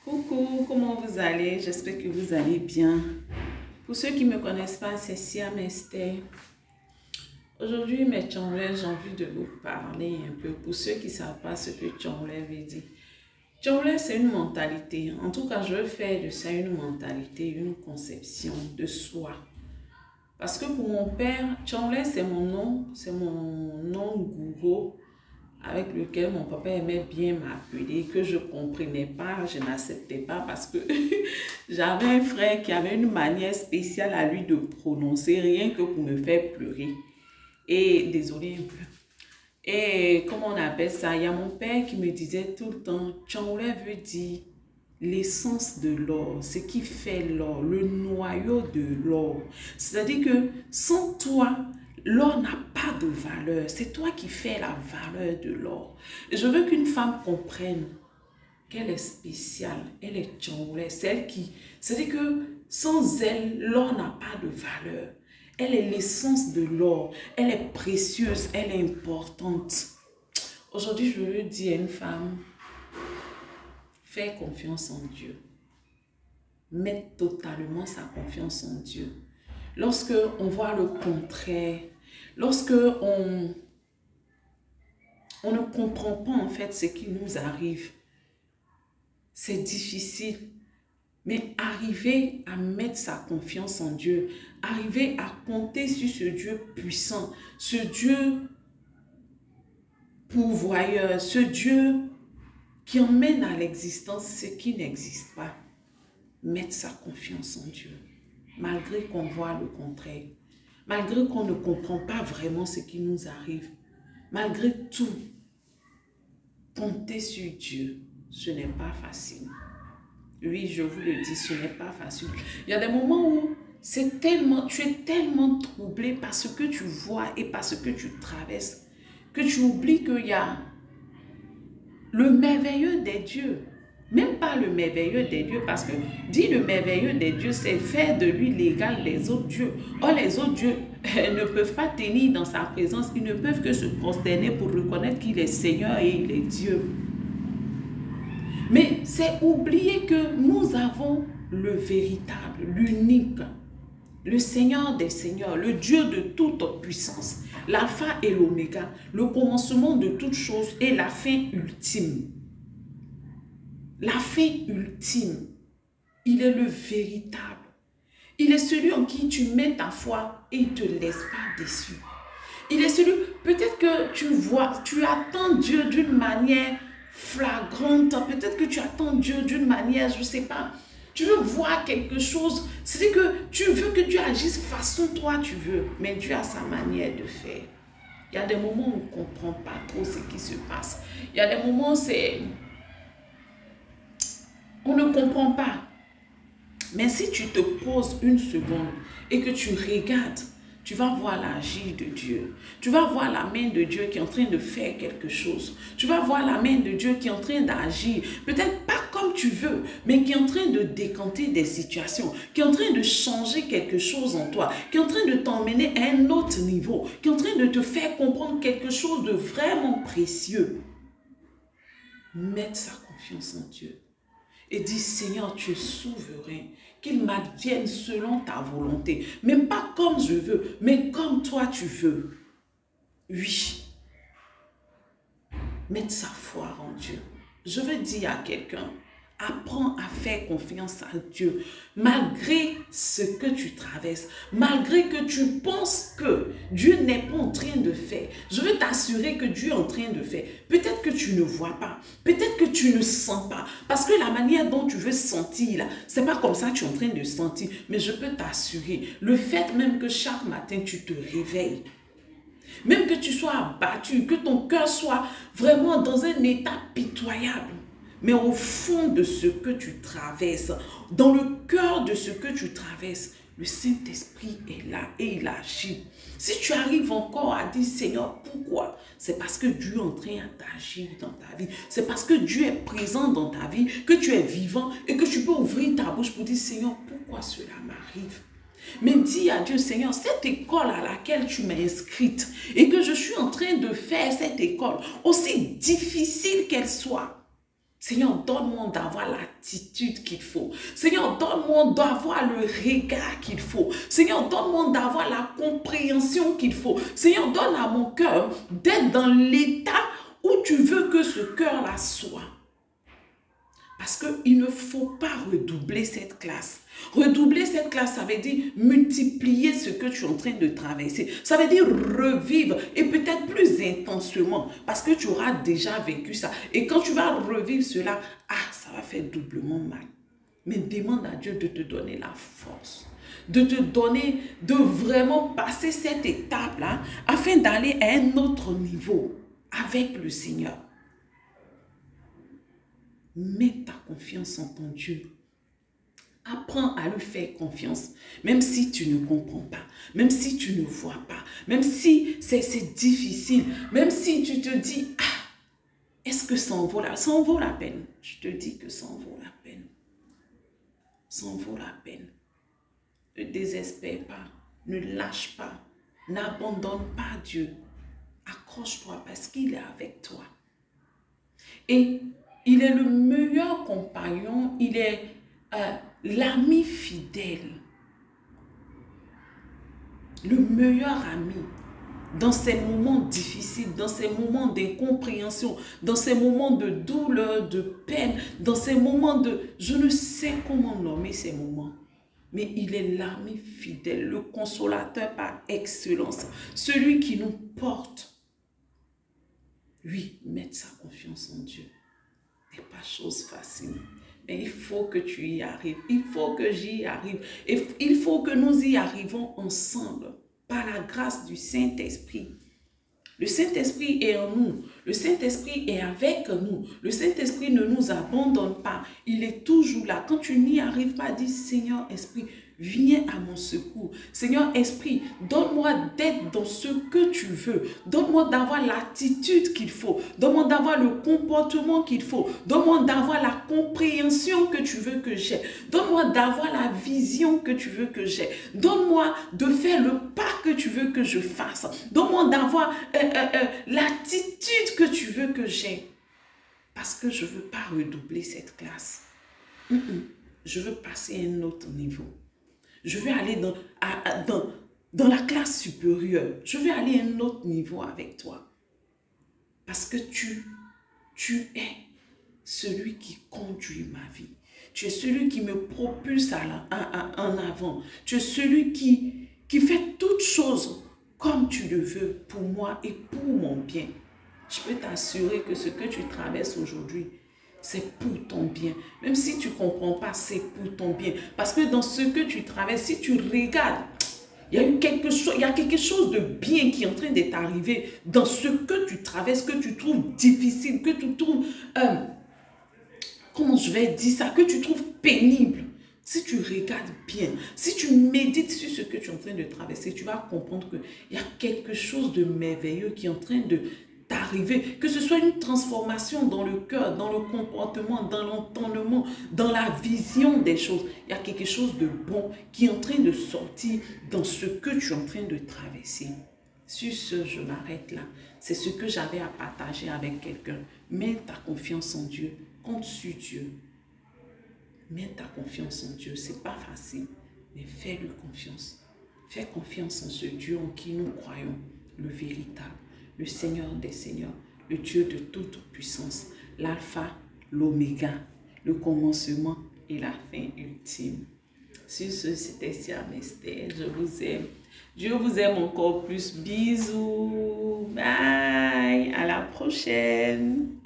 Coucou, comment vous allez? J'espère que vous allez bien. Pour ceux qui ne me connaissent pas, c'est Siam Esther. Aujourd'hui, mes Tchonglais, j'ai envie de vous parler un peu. Pour ceux qui ne savent pas ce que Tchonglais veut dire. Tchonglais, c'est une mentalité. En tout cas, je veux faire de ça une mentalité, une conception de soi. Parce que pour mon père, Tchonglais, c'est mon nom Google avec lequel mon papa aimait bien m'appeler, que je ne comprenais pas, je n'acceptais pas parce que j'avais un frère qui avait une manière spéciale à lui de prononcer, rien que pour me faire pleurer. Et désolé un peu. Et comment on appelle ça? Il y a mon père qui me disait tout le temps, Tchonglais veut dire l'essence de l'or, ce qui fait l'or, le noyau de l'or. C'est-à-dire que sans toi, l'or n'a pas de valeur. C'est toi qui fais la valeur de l'or. Et je veux qu'une femme comprenne qu'elle est spéciale, elle est Tchonglais, c'est-à-dire que sans elle, l'or n'a pas de valeur. Elle est l'essence de l'or, elle est précieuse, elle est importante. Aujourd'hui, je veux dire à une femme, fais confiance en Dieu. Mets totalement sa confiance en Dieu. Lorsque on voit le contraire, lorsque on ne comprend pas en fait ce qui nous arrive, c'est difficile. Mais arriver à mettre sa confiance en Dieu, arriver à compter sur ce Dieu puissant, ce Dieu pourvoyeur, ce Dieu qui emmène à l'existence ce qui n'existe pas. Mettre sa confiance en Dieu, malgré qu'on voit le contraire, malgré qu'on ne comprend pas vraiment ce qui nous arrive, malgré tout, compter sur Dieu, ce n'est pas facile. Oui, je vous le dis, ce n'est pas facile. Il y a des moments où tu es tellement troublé par ce que tu vois et par ce que tu traverses, que tu oublies qu'il y a le merveilleux des dieux. Même pas le merveilleux des dieux, parce que dit le merveilleux des dieux, c'est faire de lui l'égal des autres dieux. Or, les autres dieux ne peuvent pas tenir dans sa présence, ils ne peuvent que se prosterner pour reconnaître qu'il est Seigneur et il est Dieu. Mais c'est oublier que nous avons le véritable, l'unique, le Seigneur des Seigneurs, le Dieu de toute puissance, l'alpha et l'oméga, le commencement de toutes choses et la fin ultime. La fin ultime, il est le véritable. Il est celui en qui tu mets ta foi et il ne te laisse pas déçu. Il est celui, peut-être que tu attends Dieu d'une manière flagrante, peut-être que tu attends Dieu d'une manière, je ne sais pas, tu veux voir quelque chose, c'est que tu veux que Dieu agisse façon toi tu veux, mais Dieu a sa manière de faire. Il y a des moments où on ne comprend pas trop ce qui se passe. Il y a des moments où on ne comprend pas. Mais si tu te poses une seconde et que tu regardes, tu vas voir l'agir de Dieu. Tu vas voir la main de Dieu qui est en train de faire quelque chose. Tu vas voir la main de Dieu qui est en train d'agir. Peut-être pas comme tu veux, mais qui est en train de décanter des situations, qui est en train de changer quelque chose en toi, qui est en train de t'emmener à un autre niveau, qui est en train de te faire comprendre quelque chose de vraiment précieux. Mettre sa confiance en Dieu. Et dis, Seigneur, tu es souverain, qu'il m'advienne selon ta volonté. Même pas comme je veux, mais comme toi tu veux. Oui. Mettre sa foi en Dieu. Je veux dire à quelqu'un, apprends à faire confiance à Dieu, malgré ce que tu traverses, malgré que tu penses que Dieu n'est pas en train de faire. Je veux t'assurer que Dieu est en train de faire. Peut-être que tu ne vois pas, peut-être que tu ne sens pas, parce que la manière dont tu veux sentir, c'est pas comme ça que tu es en train de sentir, mais je peux t'assurer, le fait même que chaque matin tu te réveilles, même que tu sois abattu, que ton cœur soit vraiment dans un état pitoyable, mais au fond de ce que tu traverses, dans le cœur de ce que tu traverses, le Saint-Esprit est là et il agit. Si tu arrives encore à dire, Seigneur, pourquoi? C'est parce que Dieu est en train d'agir dans ta vie. C'est parce que Dieu est présent dans ta vie, que tu es vivant et que tu peux ouvrir ta bouche pour dire, Seigneur, pourquoi cela m'arrive? Mais dis à Dieu, Seigneur, cette école à laquelle tu m'as inscrite et que je suis en train de faire cette école, aussi difficile qu'elle soit, Seigneur, donne-moi d'avoir l'attitude qu'il faut. Seigneur, donne-moi d'avoir le regard qu'il faut. Seigneur, donne-moi d'avoir la compréhension qu'il faut. Seigneur, donne à mon cœur d'être dans l'état où tu veux que ce cœur-là soit. Parce qu'il ne faut pas redoubler cette classe. Redoubler cette classe, ça veut dire multiplier ce que tu es en train de traverser. Ça veut dire revivre et peut-être plus intensément parce que tu auras déjà vécu ça. Et quand tu vas revivre cela, ça va faire doublement mal. Mais demande à Dieu de te donner la force, de te donner, de vraiment passer cette étape-là afin d'aller à un autre niveau avec le Seigneur. Mets ta confiance en ton Dieu. Apprends à lui faire confiance, même si tu ne comprends pas, même si tu ne vois pas, même si c'est difficile, même si tu te dis, est-ce que ça en vaut la peine? Je te dis que ça en vaut la peine. Ça en vaut la peine. Ne désespère pas, ne lâche pas, n'abandonne pas Dieu. Accroche-toi parce qu'il est avec toi. Et il est le meilleur compagnon, il est l'ami fidèle, le meilleur ami dans ces moments difficiles, dans ces moments d'incompréhension, dans ces moments de douleur, de peine, dans ces moments de... Je ne sais comment nommer ces moments, mais il est l'ami fidèle, le consolateur par excellence, celui qui nous porte. Oui, mettre sa confiance en Dieu n'est pas chose facile. Mais il faut que tu y arrives. Il faut que j'y arrive. Et il faut que nous y arrivons ensemble par la grâce du Saint-Esprit. Le Saint-Esprit est en nous. Le Saint-Esprit est avec nous. Le Saint-Esprit ne nous abandonne pas. Il est toujours là. Quand tu n'y arrives pas, dis Seigneur Esprit, viens à mon secours. Seigneur Esprit, donne-moi d'être dans ce que tu veux. Donne-moi d'avoir l'attitude qu'il faut. Donne-moi d'avoir le comportement qu'il faut. Donne-moi d'avoir la compréhension que tu veux que j'ai. Donne-moi d'avoir la vision que tu veux que j'ai. Donne-moi de faire le pas que tu veux que je fasse. Donne-moi d'avoir l'attitude que tu veux que j'ai. Parce que je ne veux pas redoubler cette classe. Je veux passer à un autre niveau. Je vais aller dans la classe supérieure. Je vais aller à un autre niveau avec toi. Parce que tu es celui qui conduit ma vie. Tu es celui qui me propulse en avant. Tu es celui qui fait toutes choses comme tu le veux pour moi et pour mon bien. Je peux t'assurer que ce que tu traverses aujourd'hui, c'est pour ton bien. Même si tu ne comprends pas, c'est pour ton bien. Parce que dans ce que tu traverses, si tu regardes, il y a quelque chose de bien qui est en train de t'arriver dans ce que tu traverses, que tu trouves difficile, que tu trouves, comment je vais dire ça, que tu trouves pénible. Si tu regardes bien, si tu médites sur ce que tu es en train de traverser, tu vas comprendre qu'il y a quelque chose de merveilleux qui est en train de t'arriver, que ce soit une transformation dans le cœur, dans le comportement, dans l'entendement, dans la vision des choses. Il y a quelque chose de bon qui est en train de sortir dans ce que tu es en train de traverser. Sur ce, je m'arrête là. C'est ce que j'avais à partager avec quelqu'un. Mets ta confiance en Dieu, compte sur Dieu. Mets ta confiance en Dieu. Ce n'est pas facile, mais fais-lui confiance. Fais confiance en ce Dieu en qui nous croyons, le véritable. Le Seigneur des Seigneurs, le Dieu de toute puissance, l'alpha, l'oméga, le commencement et la fin ultime. Sur ce, c'était Siam Esther, je vous aime. Dieu vous aime encore plus. Bisous. Bye. À la prochaine.